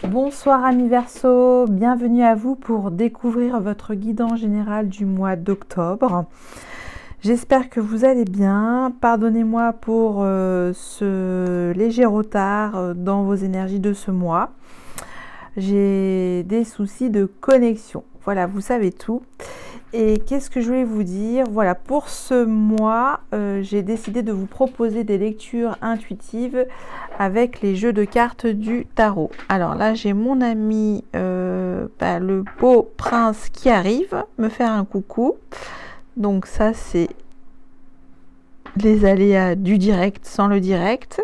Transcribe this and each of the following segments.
Bonsoir amis Verseau, bienvenue à vous pour découvrir votre guidance général du mois d'octobre. J'espère que vous allez bien. Pardonnez-moi pour ce léger retard dans vos énergies de ce mois. J'ai des soucis de connexion. Voilà, vous savez tout. Et qu'est-ce que je voulais vous dire? Voilà, pour ce mois, j'ai décidé de vous proposer des lectures intuitives avec les jeux de cartes du tarot. Alors là, j'ai mon ami, le beau prince qui arrive me faire un coucou. Donc ça, c'est les aléas du direct sans le direct.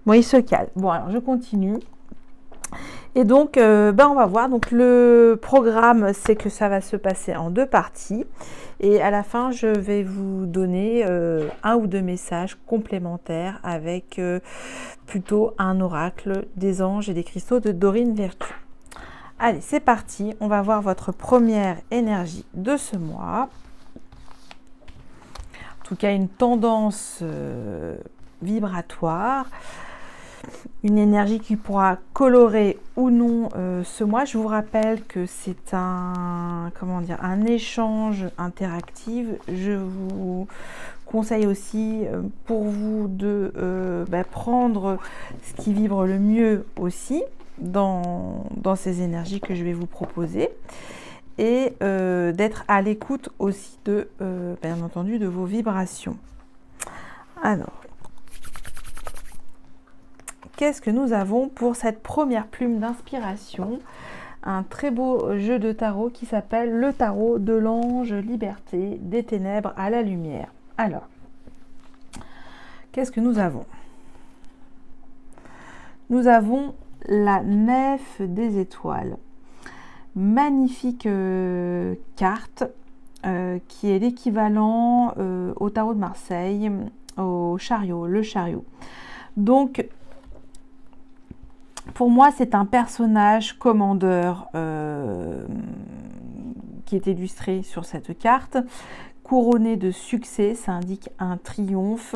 Bon, il se calme. Bon, alors je continue. Et donc, on va voir. Donc, le programme, c'est que ça va se passer en 2 parties. Et à la fin, je vais vous donner 1 ou 2 messages complémentaires avec plutôt un oracle des anges et des cristaux de Dorine Vertu. Allez, c'est parti. On va voir votre première énergie de ce mois. En tout cas, une tendance vibratoire. Une énergie qui pourra colorer ou non ce mois. Je vous rappelle que c'est un échange interactif. Je vous conseille aussi pour vous de prendre ce qui vibre le mieux aussi dans ces énergies que je vais vous proposer et d'être à l'écoute aussi de, bien entendu, de vos vibrations. Alors, qu'est-ce que nous avons pour cette première plume d'inspiration? Un très beau jeu de tarot qui s'appelle le tarot de l'ange liberté, des ténèbres à la lumière. Alors, qu'est-ce que nous avons? Nous avons la nef des étoiles. Magnifique carte qui est l'équivalent au tarot de Marseille, au chariot, le chariot. Donc, pour moi, c'est un personnage commandeur qui est illustré sur cette carte, couronné de succès. Ça indique un triomphe,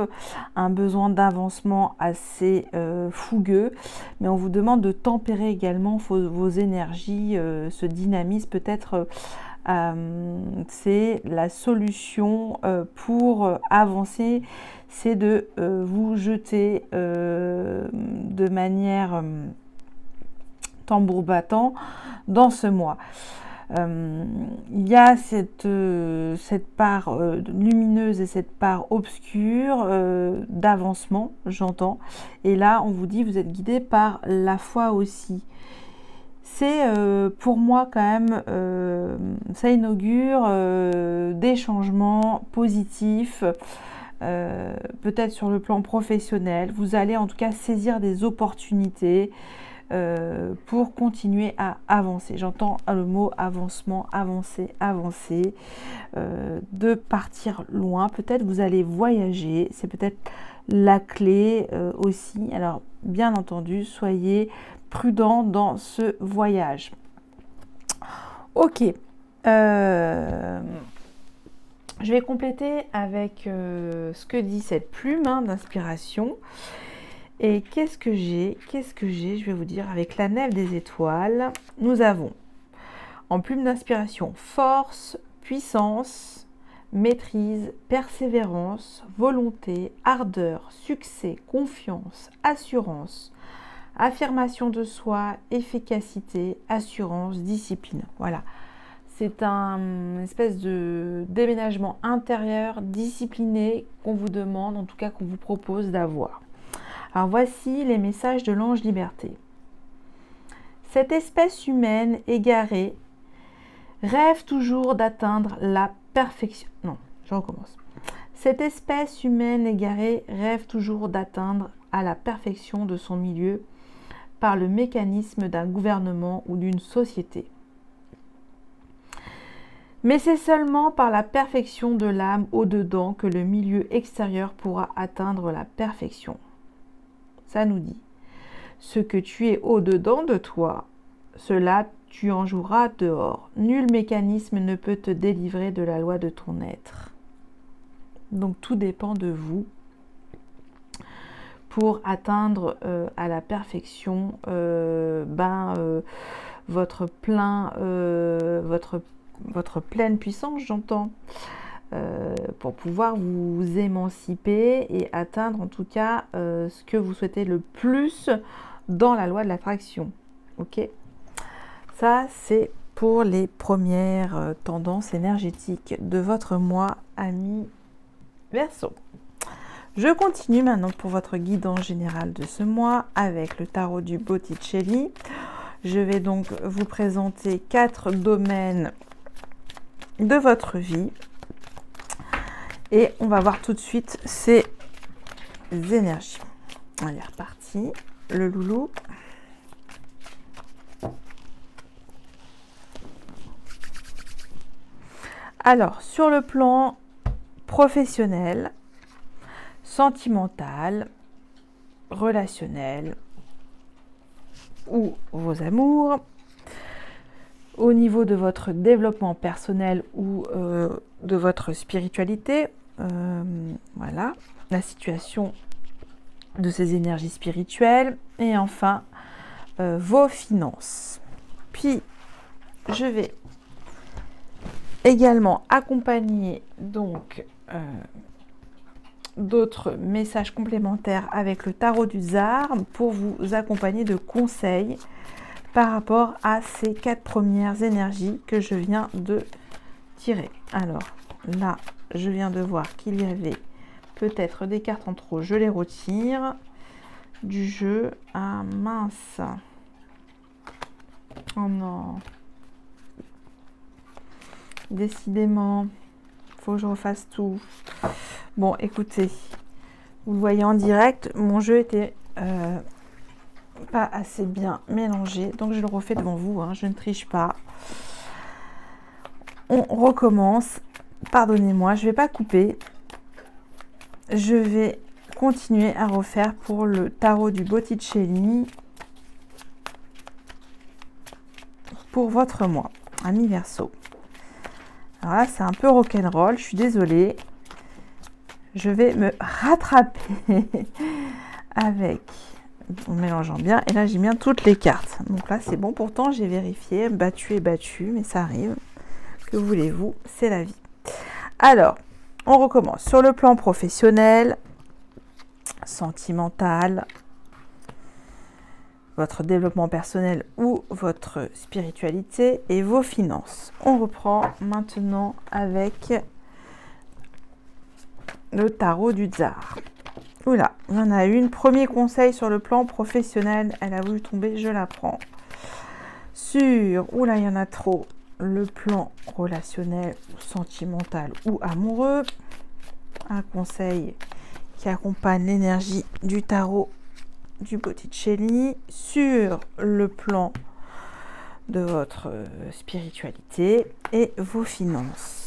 un besoin d'avancement assez fougueux. Mais on vous demande de tempérer également vos énergies, ce dynamisme peut-être. C'est la solution pour avancer, c'est de vous jeter de manière tambour battant dans ce mois. Il y a cette part lumineuse et cette part obscure d'avancement, j'entends. Et là, on vous dit, vous êtes guidé par la foi aussi. C'est pour moi quand même, ça inaugure des changements positifs, peut-être sur le plan professionnel. Vous allez en tout cas saisir des opportunités pour continuer à avancer. J'entends le mot avancement, avancer, avancer, de partir loin. Peut-être vous allez voyager, c'est peut-être la clé aussi. Alors bien entendu, soyez prudent dans ce voyage. Ok, je vais compléter avec ce que dit cette plume d'inspiration. Et qu'est-ce que j'ai? Je vais vous dire, avec la nef des étoiles, nous avons en plume d'inspiration force, puissance, maîtrise, persévérance, volonté, ardeur, succès, confiance, assurance, affirmation de soi, efficacité, assurance, discipline. Voilà. C'est une espèce de déménagement intérieur discipliné qu'on vous demande, en tout cas qu'on vous propose d'avoir. Alors voici les messages de l'ange liberté. Cette espèce humaine égarée rêve toujours d'atteindre la perfection. Non, je recommence. Cette espèce humaine égarée rêve toujours d'atteindre à la perfection de son milieu par le mécanisme d'un gouvernement ou d'une société. Mais c'est seulement par la perfection de l'âme au-dedans que le milieu extérieur pourra atteindre la perfection. Ça nous dit, ce que tu es au-dedans de toi, cela tu en joueras dehors. Nul mécanisme ne peut te délivrer de la loi de ton être. Donc tout dépend de vous. pour atteindre à la perfection votre pleine puissance, j'entends, pour pouvoir vous émanciper et atteindre en tout cas ce que vous souhaitez le plus dans la loi de l'attraction. Ok, ça c'est pour les premières tendances énergétiques de votre mois, ami Verseau. Je continue maintenant pour votre guidance générale de ce mois avec le tarot du Botticelli. Je vais donc vous présenter 4 domaines de votre vie et on va voir tout de suite ces énergies. Allez, reparti, le loulou. Alors, sur le plan professionnel, sentimental, relationnel ou vos amours, au niveau de votre développement personnel ou de votre spiritualité, voilà, la situation de ces énergies spirituelles et enfin vos finances. Puis, je vais également accompagner donc d'autres messages complémentaires avec le tarot du Tsar pour vous accompagner de conseils par rapport à ces 4 premières énergies que je viens de tirer. Alors là, je viens de voir qu'il y avait peut-être des cartes en trop. Je les retire du jeu. Ah mince. Oh non. Décidément, faut que je refasse tout. Bon, écoutez, vous le voyez en direct, mon jeu était pas assez bien mélangé, donc je le refais devant vous, hein, je ne triche pas. On recommence. Pardonnez-moi, je ne vais pas couper. Je vais continuer à refaire pour le tarot du Botticelli pour votre mois, ami Verseau. Alors là, c'est un peu rock'n'roll, je suis désolée. Je vais me rattraper avec, en mélangeant bien. Et là, j'ai bien toutes les cartes. Donc là, c'est bon. Pourtant, j'ai vérifié, battu et battu, mais ça arrive. Que voulez-vous? C'est la vie. Alors, on recommence. Sur le plan professionnel, sentimental, votre développement personnel ou votre spiritualité et vos finances. On reprend maintenant avec le tarot du Tsar. Oula, il y en a une. Premier conseil sur le plan professionnel. Elle a voulu tomber, je la prends. Sur, oula, il y en a trop. Le plan relationnel, sentimental ou amoureux. Un conseil qui accompagne l'énergie du tarot du Botticelli. Sur le plan de votre spiritualité et vos finances.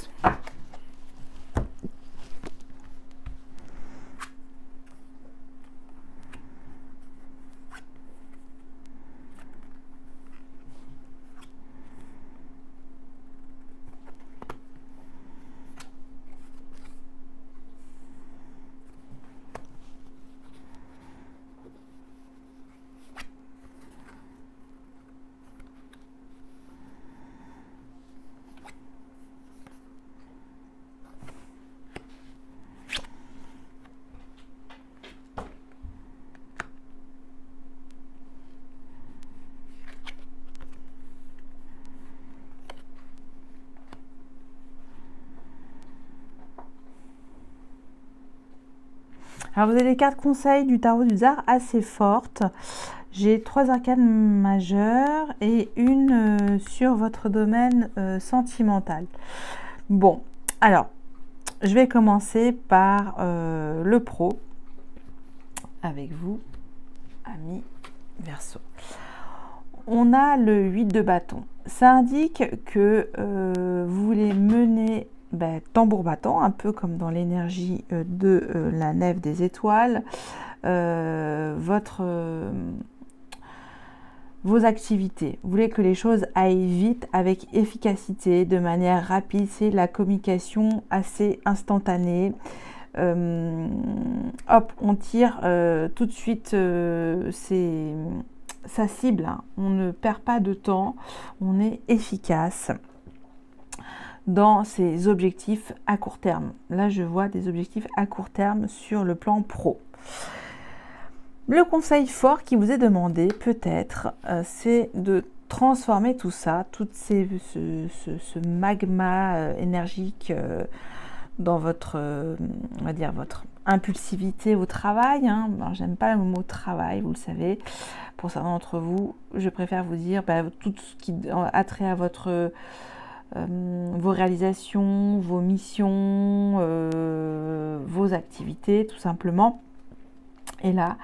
Alors, vous avez des cartes conseils du tarot du Tsar assez fortes. J'ai 3 arcanes majeures et une sur votre domaine sentimental. Bon, alors, je vais commencer par le pro avec vous, ami Verseau. On a le 8 de bâton. Ça indique que vous voulez mener tambour battant, un peu comme dans l'énergie de la nef des étoiles, vos activités. Vous voulez que les choses aillent vite, avec efficacité, de manière rapide. C'est la communication assez instantanée. hop, on tire tout de suite sa cible, hein. On ne perd pas de temps, on est efficace dans ses objectifs à court terme. Là, je vois des objectifs à court terme sur le plan pro. Le conseil fort qui vous est demandé, peut-être, c'est de transformer tout ça, ce magma énergique dans votre, on va dire, votre impulsivité au travail. Hein. Alors, j'aime pas le mot travail, vous le savez. Pour certains d'entre vous, je préfère vous dire tout ce qui a trait à votre vos réalisations, vos missions, vos activités, tout simplement. Et là,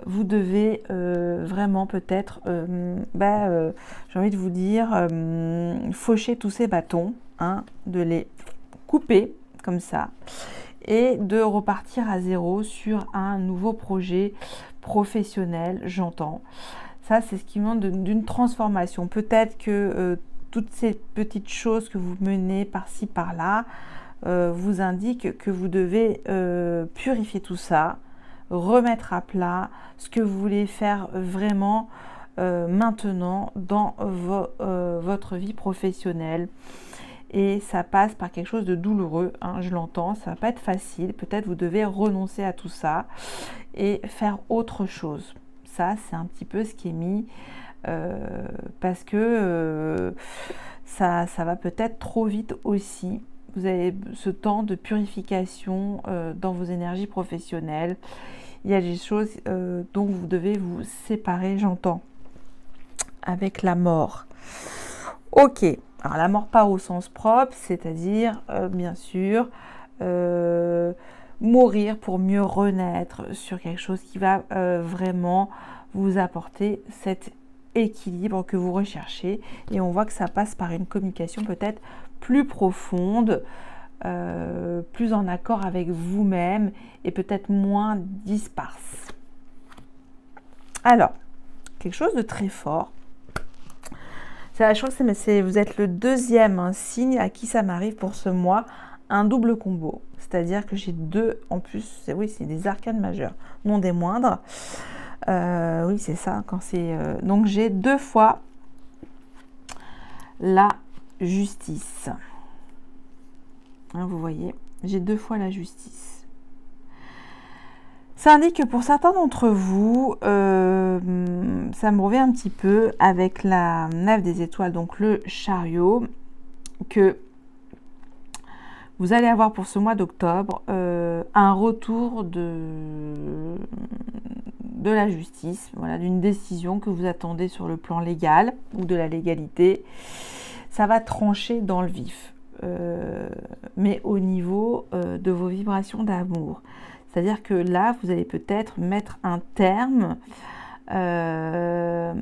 vous devez vraiment peut-être, j'ai envie de vous dire, faucher tous ces bâtons, hein, de les couper comme ça et de repartir à zéro sur un nouveau projet professionnel, j'entends. Ça, c'est ce qui demande d'une transformation. Peut-être que toutes ces petites choses que vous menez par-ci, par-là, vous indiquent que vous devez purifier tout ça, remettre à plat ce que vous voulez faire vraiment maintenant dans votre vie professionnelle. Et ça passe par quelque chose de douloureux, hein, je l'entends, ça va pas être facile. Peut-être vous devez renoncer à tout ça et faire autre chose. Ça, c'est un petit peu ce qui est mis parce que ça va peut-être trop vite aussi. Vous avez ce temps de purification dans vos énergies professionnelles. Il y a des choses dont vous devez vous séparer, j'entends, avec la mort. Ok, alors la mort pas au sens propre, c'est-à-dire, bien sûr, mourir pour mieux renaître sur quelque chose qui va vraiment vous apporter cet équilibre que vous recherchez. Et on voit que ça passe par une communication peut-être plus profonde, plus en accord avec vous-même et peut-être moins disparse. Alors, quelque chose de très fort. Je crois que vous êtes le deuxième signe à qui ça m'arrive pour ce mois, un double combo. C'est-à-dire que j'ai deux, en plus, oui, c'est des arcanes majeures, non des moindres. Oui, c'est ça. Donc, j'ai deux fois la justice. Hein, vous voyez, j'ai deux fois la justice. Ça indique que pour certains d'entre vous, ça me revient un petit peu avec la 9 des étoiles, donc le chariot, que vous allez avoir pour ce mois d'octobre un retour de la justice, voilà, d'une décision que vous attendez sur le plan légal ou de la légalité. Ça va trancher dans le vif, mais au niveau de vos vibrations d'amour. C'est-à-dire que là, vous allez peut-être mettre un terme à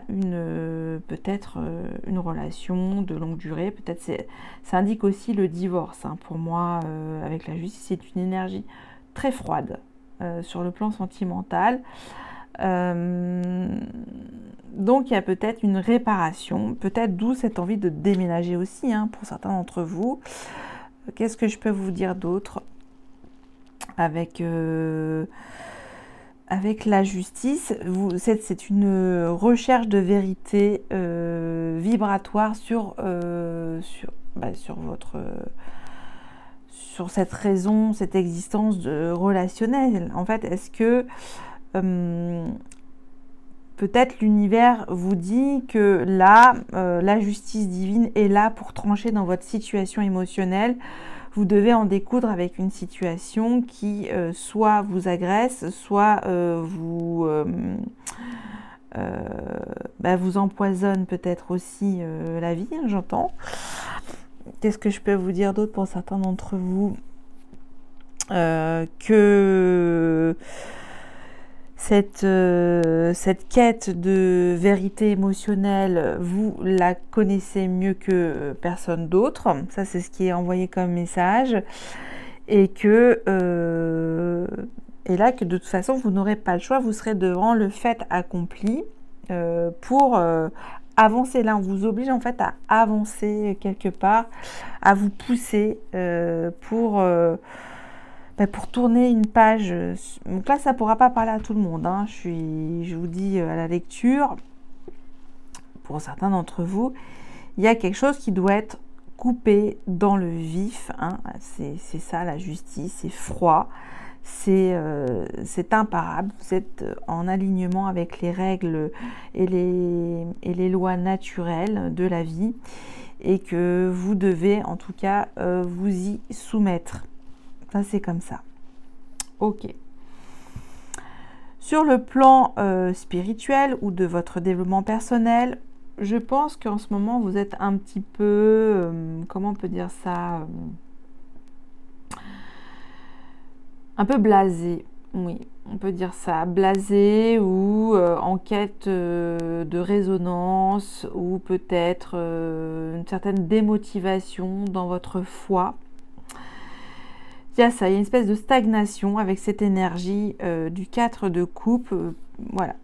une relation de longue durée. Peut-être ça indique aussi le divorce. Hein. Pour moi, avec la justice, c'est une énergie très froide sur le plan sentimental. Donc, il y a peut-être une réparation, peut-être d'où cette envie de déménager aussi, hein, pour certains d'entre vous. Qu'est-ce que je peux vous dire d'autre ? Avec la justice, c'est une recherche de vérité vibratoire sur cette raison, cette existence relationnelle. En fait, est-ce que peut-être l'univers vous dit que là, la justice divine est là pour trancher dans votre situation émotionnelle. Vous devez en découdre avec une situation qui soit vous agresse, soit vous empoisonne peut-être aussi la vie, hein, j'entends. Qu'est-ce que je peux vous dire d'autre pour certains d'entre vous ? Que cette quête de vérité émotionnelle, vous la connaissez mieux que personne d'autre. Ça, c'est ce qui est envoyé comme message. Et que de toute façon, vous n'aurez pas le choix. Vous serez devant le fait accompli pour avancer. Là, on vous oblige en fait à avancer quelque part, à vous pousser pour pour tourner une page. Donc là, ça ne pourra pas parler à tout le monde. Hein. Je vous dis à la lecture, pour certains d'entre vous, il y a quelque chose qui doit être coupé dans le vif. Hein. C'est ça, la justice. C'est froid. C'est imparable. Vous êtes en alignement avec les règles et les lois naturelles de la vie. Et que vous devez, en tout cas, vous y soumettre. Ça, c'est comme ça. Ok. Sur le plan spirituel ou de votre développement personnel, je pense qu'en ce moment, vous êtes un petit peu, comment on peut dire ça, un peu blasé. Oui, on peut dire ça, blasé ou en quête de résonance ou peut-être une certaine démotivation dans votre foi. Il y a ça, il y a une espèce de stagnation avec cette énergie du 4 de coupe, voilà.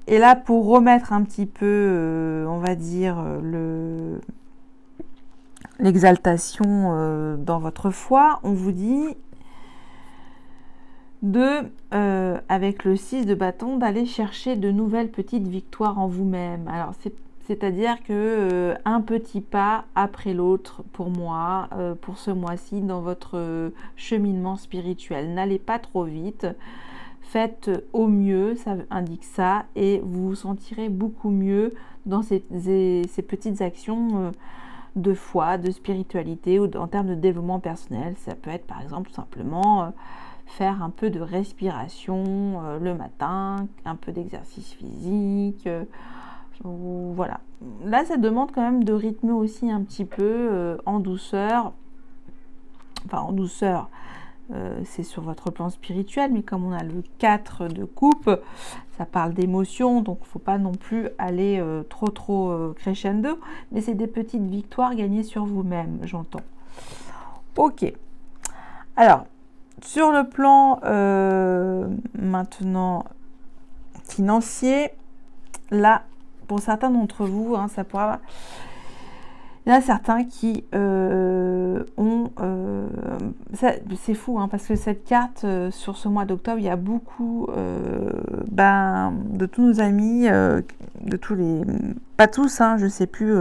Et là, pour remettre un petit peu, on va dire, l'exaltation dans votre foi, on vous dit avec le 6 de bâton, d'aller chercher de nouvelles petites victoires en vous-même. Alors, c'est-à-dire que un petit pas après l'autre pour moi, pour ce mois-ci, dans votre cheminement spirituel. N'allez pas trop vite, faites au mieux, ça indique ça, et vous vous sentirez beaucoup mieux dans ces petites actions de foi, de spiritualité ou en termes de développement personnel. Ça peut être par exemple tout simplement faire un peu de respiration le matin, un peu d'exercice physique. Voilà. Là, ça demande quand même de rythmer aussi un petit peu en douceur. Enfin, en douceur, c'est sur votre plan spirituel, mais comme on a le 4 de coupe, ça parle d'émotion, donc il ne faut pas non plus aller trop crescendo, mais c'est des petites victoires gagnées sur vous-même, j'entends. Ok. Alors, sur le plan maintenant financier, là, pour certains d'entre vous, hein, ça pourra... Il y en a certains qui ont... c'est fou, hein, parce que cette carte, sur ce mois d'octobre, il y a beaucoup de tous nos amis, de tous les... Pas tous, hein, je ne sais plus...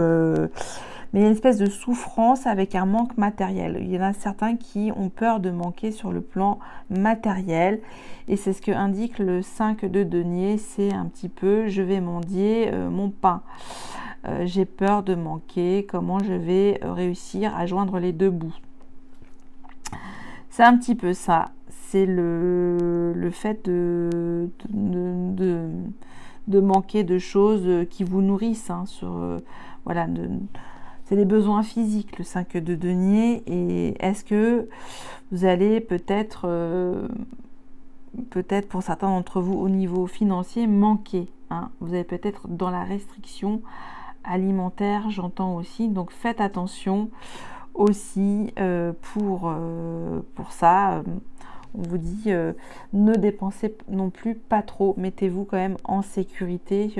mais il y a une espèce de souffrance avec un manque matériel. Il y en a certains qui ont peur de manquer sur le plan matériel. Et c'est ce que indique le 5 de denier. C'est un petit peu, je vais mendier mon pain. J'ai peur de manquer. Comment je vais réussir à joindre les deux bouts? C'est un petit peu ça. C'est le fait de manquer de choses qui vous nourrissent. Hein, voilà, c'est les besoins physiques, le 5 de denier. Et est-ce que vous allez peut-être pour certains d'entre vous au niveau financier manquer, hein, vous allez peut-être dans la restriction alimentaire, j'entends aussi. Donc faites attention aussi pour ça. On vous dit ne dépensez non plus pas trop. Mettez-vous quand même en sécurité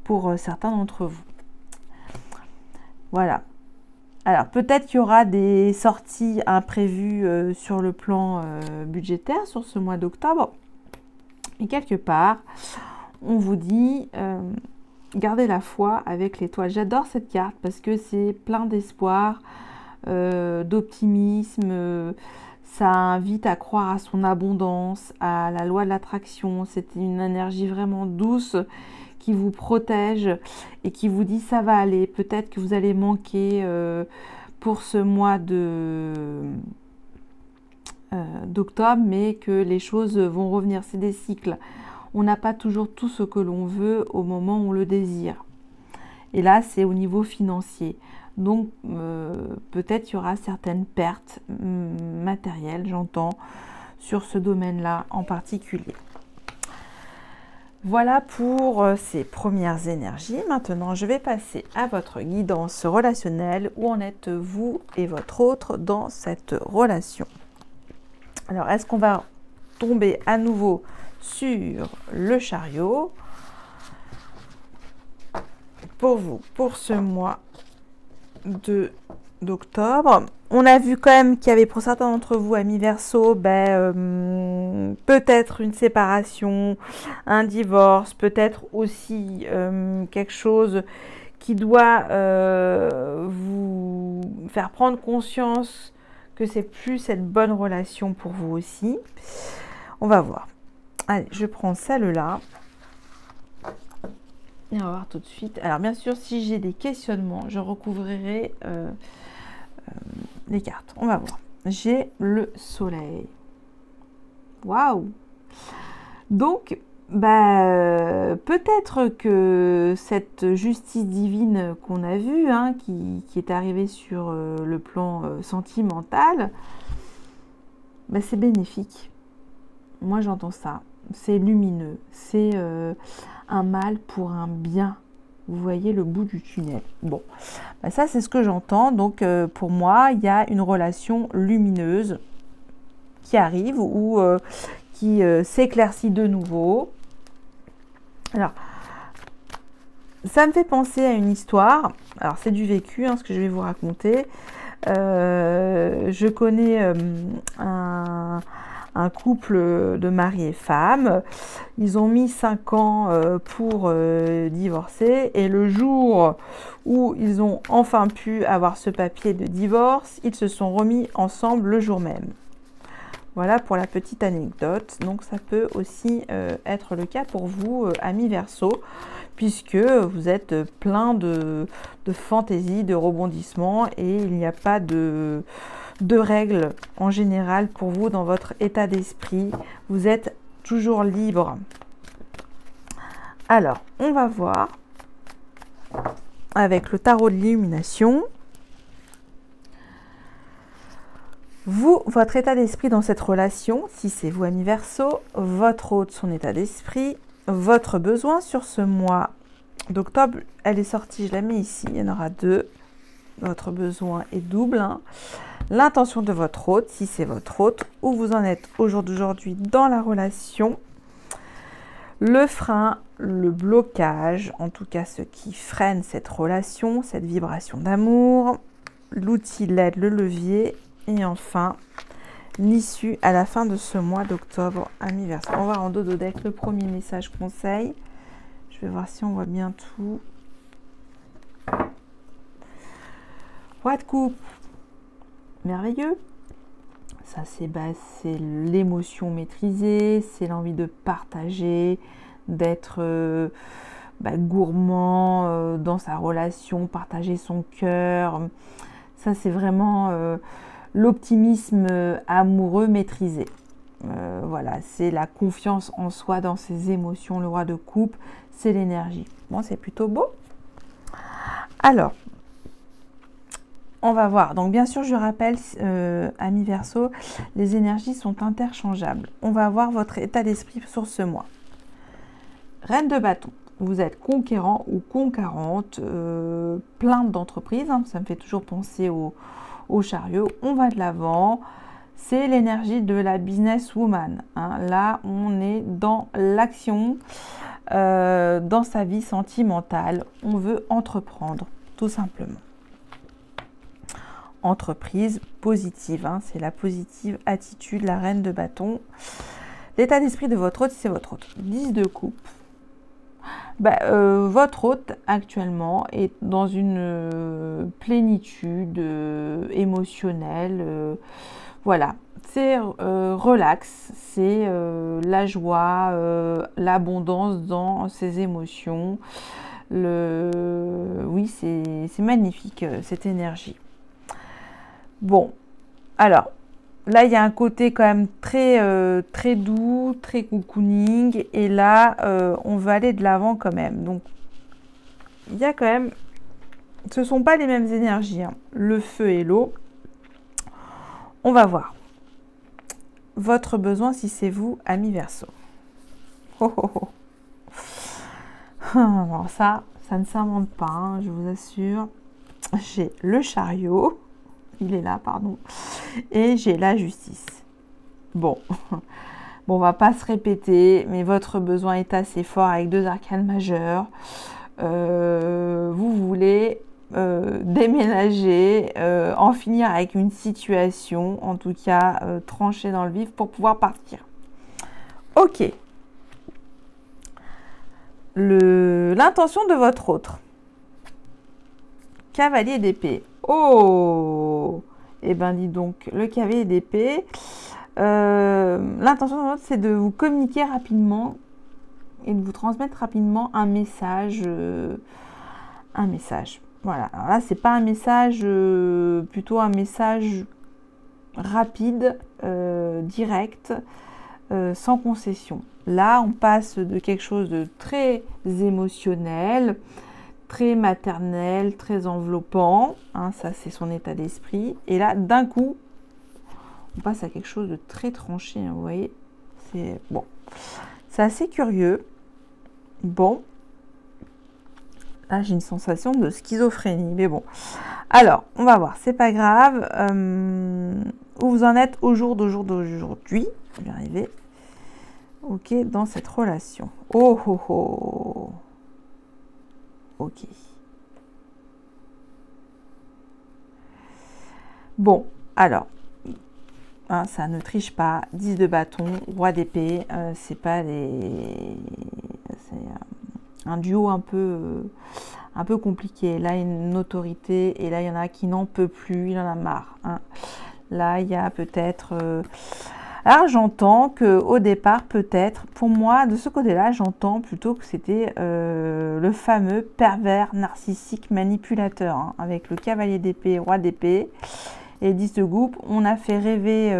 pour certains d'entre vous. Voilà. Alors, peut-être qu'il y aura des sorties imprévues sur le plan budgétaire sur ce mois d'octobre. Et quelque part, on vous dit, gardez la foi avec l'étoile. J'adore cette carte parce que c'est plein d'espoir, d'optimisme. Ça invite à croire à son abondance, à la loi de l'attraction. C'est une énergie vraiment douce qui vous protège et qui vous dit ça va aller. Peut-être que vous allez manquer pour ce mois d'octobre, mais que les choses vont revenir. C'est des cycles. On n'a pas toujours tout ce que l'on veut au moment où on le désire. Et là, c'est au niveau financier. Donc, peut-être il y aura certaines pertes matérielles, j'entends, sur ce domaine-là en particulier. Voilà pour ces premières énergies. Maintenant, je vais passer à votre guidance relationnelle. Où en êtes-vous et votre autre dans cette relation? Alors, est-ce qu'on va tomber à nouveau sur le chariot pour vous, pour ce mois de d'octobre. On a vu quand même qu'il y avait pour certains d'entre vous, amis Verseau, peut-être une séparation, un divorce, peut-être aussi quelque chose qui doit vous faire prendre conscience que c'est plus cette bonne relation pour vous aussi. On va voir. Allez, je prends celle-là. Et on va voir tout de suite. Alors bien sûr, si j'ai des questionnements, je recouvrirai les cartes. On va voir. J'ai le soleil. Waouh! Donc, peut-être que cette justice divine qu'on a vue, hein, qui est arrivée sur le plan sentimental, c'est bénéfique. Moi, j'entends ça. C'est lumineux. C'est un mal pour un bien. Vous voyez le bout du tunnel. Bon, ça, c'est ce que j'entends. Donc, pour moi, il y a une relation lumineuse qui arrive ou qui s'éclaircit de nouveau. Alors, ça me fait penser à une histoire. Alors, c'est du vécu, hein, ce que je vais vous raconter. Je connais un couple de mari et femme. Ils ont mis 5 ans pour divorcer. Et le jour où ils ont enfin pu avoir ce papier de divorce, ils se sont remis ensemble le jour même. Voilà pour la petite anecdote. Donc ça peut aussi être le cas pour vous, amis Verseau, puisque vous êtes plein de fantaisie, de rebondissements et il n'y a pas de règles en général pour vous dans votre état d'esprit. Vous êtes toujours libre. Alors, on va voir avec le tarot de l'illumination. Vous, votre état d'esprit dans cette relation, si c'est vous, amis Verseau, votre hôte, son état d'esprit, votre besoin sur ce mois d'octobre, elle est sortie, je la mets ici, il y en aura 2. Votre besoin est double. Hein. L'intention de votre hôte, si c'est votre hôte, où vous en êtes au jour d'aujourd'hui dans la relation, le frein, le blocage, en tout cas ce qui freine cette relation, cette vibration d'amour, l'outil, l'aide, le levier, et enfin l'issue à la fin de ce mois d'octobre, amis Verseau. On va voir en dodo deck le premier message conseil. Je vais voir si on voit bien tout. Roi de coupe, merveilleux. Ça, c'est l'émotion maîtrisée, c'est l'envie de partager, d'être gourmand dans sa relation, partager son cœur. Ça, c'est vraiment l'optimisme amoureux maîtrisé. Voilà, c'est la confiance en soi, dans ses émotions. Le roi de coupe, c'est l'énergie. Bon, c'est plutôt beau. Alors, on va voir. Donc, bien sûr, je rappelle, amis Verseau, les énergies sont interchangeables. On va voir votre état d'esprit sur ce mois. Reine de bâton. Vous êtes conquérant ou conquérante, plein d'entreprises. Hein, ça me fait toujours penser au chariot. On va de l'avant. C'est l'énergie de la businesswoman. Hein. Là, on est dans l'action, dans sa vie sentimentale. On veut entreprendre, tout simplement. Entreprise positive, hein, c'est la positive attitude, la reine de bâton. L'état d'esprit de votre hôte, c'est votre hôte. 10 de coupe. Votre hôte actuellement est dans une plénitude émotionnelle. Voilà, c'est relax, c'est la joie, l'abondance dans ses émotions. Oui, c'est magnifique cette énergie. Bon, alors, là, il y a un côté quand même très doux, très cocooning. Et là, on va aller de l'avant quand même. Donc, il y a quand même... Ce ne sont pas les mêmes énergies, hein. Le feu et l'eau. On va voir. Votre besoin, si c'est vous, amis Verseau. Oh, oh, oh. Alors ça ne s'invente pas, hein, je vous assure. J'ai le chariot. Il est là, pardon. Et j'ai la justice. Bon, on va pas se répéter, mais votre besoin est assez fort avec 2 arcanes majeures. Vous voulez déménager, en finir avec une situation, en tout cas trancher dans le vif pour pouvoir partir. Ok. L'intention de votre autre. Cavalier d'épée. Oh! Eh bien, dis donc, le cavalier d'épée. L'intention de votre autre, c'est de vous communiquer rapidement et de vous transmettre rapidement un message. Voilà. Alors là, c'est pas un message, plutôt un message rapide, direct, sans concession. Là, on passe de quelque chose de très émotionnel, très maternel, très enveloppant. Hein, ça, c'est son état d'esprit. Et là, d'un coup, on passe à quelque chose de très tranché. Hein, vous voyez, c'est bon. C'est assez curieux. Bon. Là, j'ai une sensation de schizophrénie. Mais bon. Alors, on va voir. C'est pas grave. Où vous en êtes au jour d'aujourd'hui. Je vais y arriver. Ok, dans cette relation. Oh, oh, oh. Ok. Bon, alors, hein, ça ne triche pas. 10 de bâton, roi d'épée, c'est pas des... C'est un duo un peu compliqué. Là, il y a une autorité et là, il y en a qui n'en peut plus, il en a marre. Hein. Là, il y a peut-être... Alors, j'entends qu'au départ, peut-être, pour moi, de ce côté-là, j'entends plutôt que c'était le fameux pervers narcissique manipulateur, hein, avec le cavalier d'épée, roi d'épée, et 10 de coupe. On a fait rêver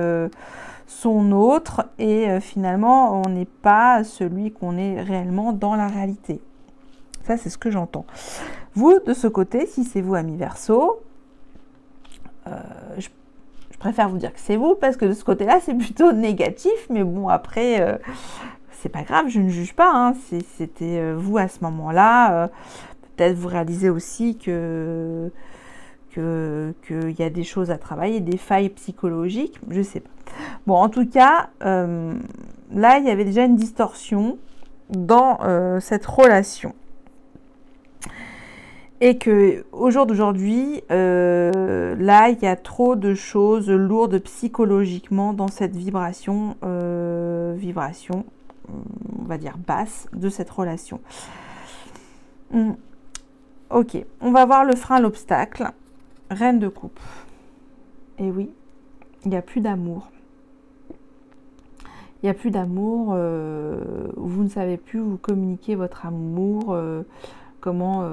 son autre, et finalement, on n'est pas celui qu'on est réellement dans la réalité. Ça, c'est ce que j'entends. Vous, de ce côté, si c'est vous, ami Verseau, je préfère vous dire que c'est vous, parce que de ce côté-là, c'est plutôt négatif. Mais bon, après, c'est pas grave, je ne juge pas. Hein, si c'était vous à ce moment-là, peut-être vous réalisez aussi qu'il y a des choses à travailler, des failles psychologiques, je sais pas. Bon, en tout cas, là, il y avait déjà une distorsion dans cette relation. Et que au jour d'aujourd'hui, là, il y a trop de choses lourdes psychologiquement dans cette vibration, on va dire basse, de cette relation. Ok, on va voir le frein, l'obstacle. Reine de coupe. Et oui, il n'y a plus d'amour. Il n'y a plus d'amour, vous ne savez plus vous communiquer votre amour, comment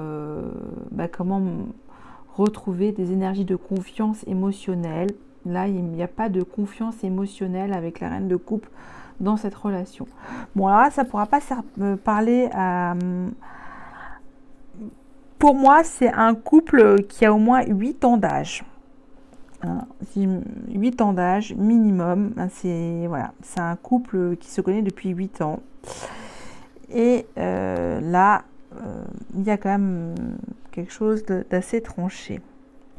retrouver des énergies de confiance émotionnelle. Là, il n'y a pas de confiance émotionnelle avec la reine de coupe dans cette relation. Bon, alors là, ça ne pourra pas parler à... Pour moi, c'est un couple qui a au moins 8 ans d'âge. Hein, 8 ans d'âge minimum. C'est voilà, c'est un couple qui se connaît depuis 8 ans. Et là... il y a quand même quelque chose d'assez tranché.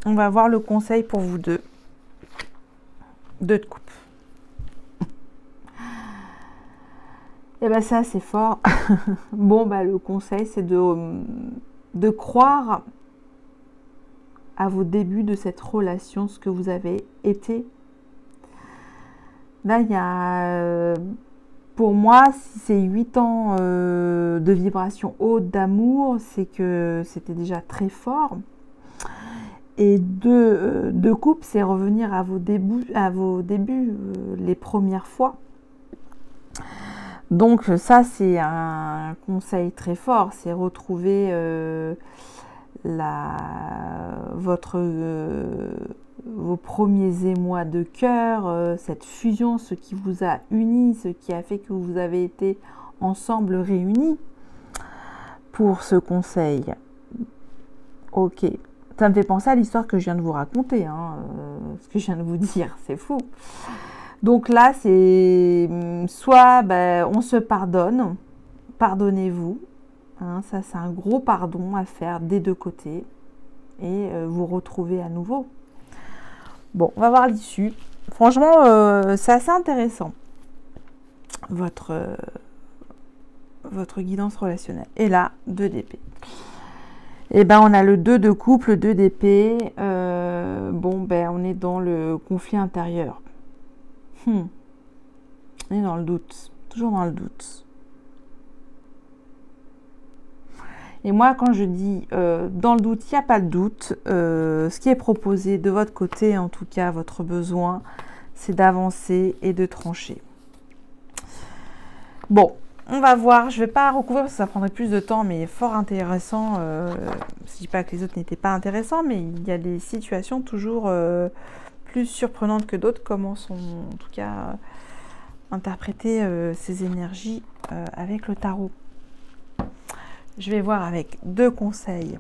On va voir le conseil pour vous deux. 2 de coupe. Et bien ça, c'est fort. Bon, bah, le conseil, c'est de croire à vos débuts de cette relation, ce que vous avez été. Là, il y a... pour moi, si c'est 8 ans de vibration haute d'amour, c'est que c'était déjà très fort. Et de couple, c'est revenir à vos débuts, les premières fois. Donc ça, c'est un conseil très fort, c'est retrouver vos premiers émois de cœur, cette fusion, ce qui vous a unis, ce qui a fait que vous avez été ensemble réunis pour ce conseil. Ok, ça me fait penser à l'histoire que je viens de vous raconter, hein, ce que je viens de vous dire, c'est fou. Donc là, c'est soit on se pardonne, pardonnez-vous, hein, ça c'est un gros pardon à faire des deux côtés et vous retrouvez à nouveau. Bon, on va voir l'issue. Franchement, c'est assez intéressant, votre guidance relationnelle. Et là, 2 d'épée. Et ben on a le 2 de coupe, le 2 d'épée. Bon, ben on est dans le conflit intérieur. On est dans le doute, toujours dans le doute. Et moi, quand je dis dans le doute, il n'y a pas de doute. Ce qui est proposé de votre côté, en tout cas, votre besoin, c'est d'avancer et de trancher. Bon, on va voir. Je ne vais pas recouvrir parce que ça prendrait plus de temps, mais fort intéressant. Je ne dis pas que les autres n'étaient pas intéressants, mais il y a des situations toujours plus surprenantes que d'autres. Comment sont, en tout cas, interpréter ces énergies avec le tarot. Je vais voir avec 2 conseils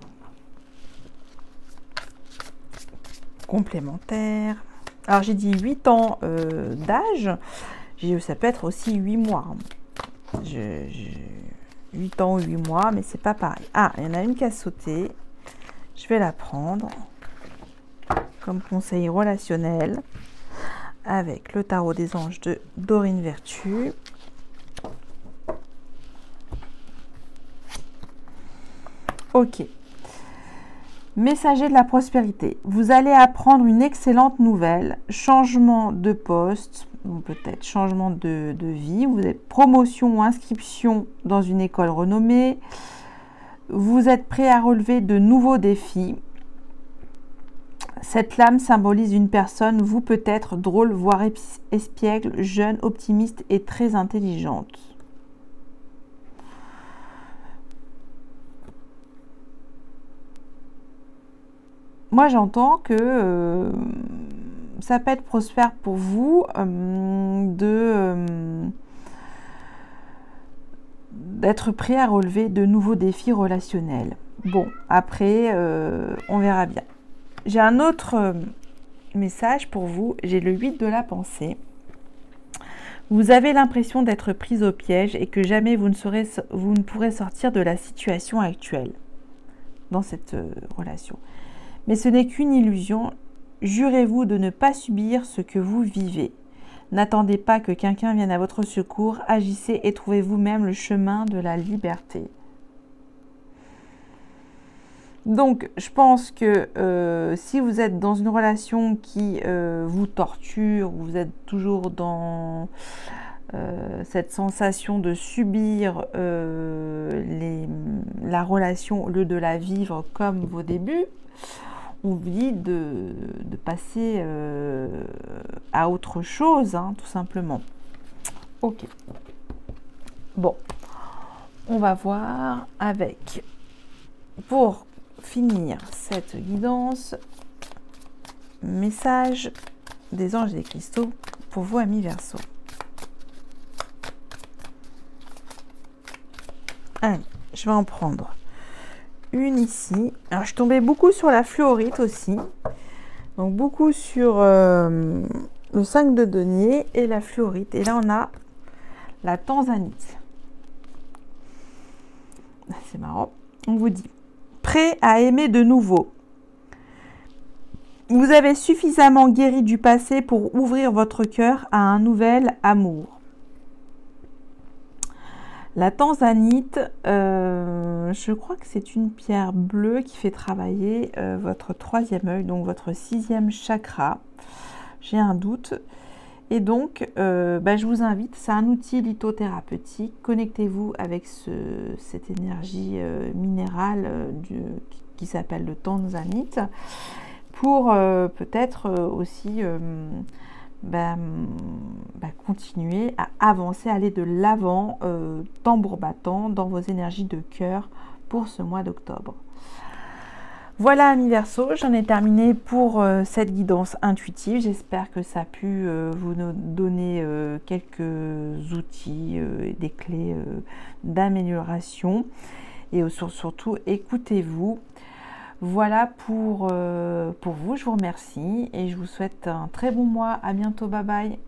complémentaires. Alors, j'ai dit 8 ans d'âge. Ça peut être aussi 8 mois. 8 ans ou 8 mois, mais c'est pas pareil. Ah, il y en a une qui a sauté. Je vais la prendre comme conseil relationnel avec le tarot des anges de Dorine Vertu. Ok. Messager de la prospérité. Vous allez apprendre une excellente nouvelle. Changement de poste, ou peut-être changement de vie. Vous avez promotion ou inscription dans une école renommée. Vous êtes prêt à relever de nouveaux défis. Cette lame symbolise une personne, vous peut-être drôle, voire espiègle, jeune, optimiste et très intelligente. Moi, j'entends que ça peut être prospère pour vous d'être prêt à relever de nouveaux défis relationnels. Bon, après, on verra bien. J'ai un autre message pour vous. J'ai le 8 de la pensée. Vous avez l'impression d'être prise au piège et que jamais vous ne pourrez sortir de la situation actuelle dans cette relation. Mais ce n'est qu'une illusion. Jurez-vous de ne pas subir ce que vous vivez. N'attendez pas que quelqu'un vienne à votre secours. Agissez et trouvez vous-même le chemin de la liberté. Donc, je pense que si vous êtes dans une relation qui vous torture, vous êtes toujours dans cette sensation de subir la relation au lieu de la vivre comme vos débuts, on vous dit de passer à autre chose, hein, tout simplement. Ok. Bon, on va voir avec, pour finir cette guidance, message des anges et des cristaux pour vous, amis Verseau. Allez, je vais en prendre une ici. Alors, je tombais beaucoup sur la fluorite aussi. Donc, beaucoup sur le 5 de denier et la fluorite. Et là, on a la tanzanite. C'est marrant. On vous dit, prêt à aimer de nouveau. Vous avez suffisamment guéri du passé pour ouvrir votre cœur à un nouvel amour. La tanzanite, je crois que c'est une pierre bleue qui fait travailler votre 3e œil, donc votre 6e chakra. J'ai un doute. Et donc, je vous invite, c'est un outil lithothérapeutique. Connectez-vous avec cette énergie minérale qui s'appelle le tanzanite pour peut-être aussi continuer à avancer, aller de l'avant, tambour battant, dans vos énergies de cœur pour ce mois d'octobre. Voilà, amis Verseau, j'en ai terminé pour cette guidance intuitive. J'espère que ça a pu vous donner quelques outils et des clés d'amélioration. Et surtout, écoutez-vous. Voilà pour vous, je vous remercie et je vous souhaite un très bon mois. À bientôt, bye bye.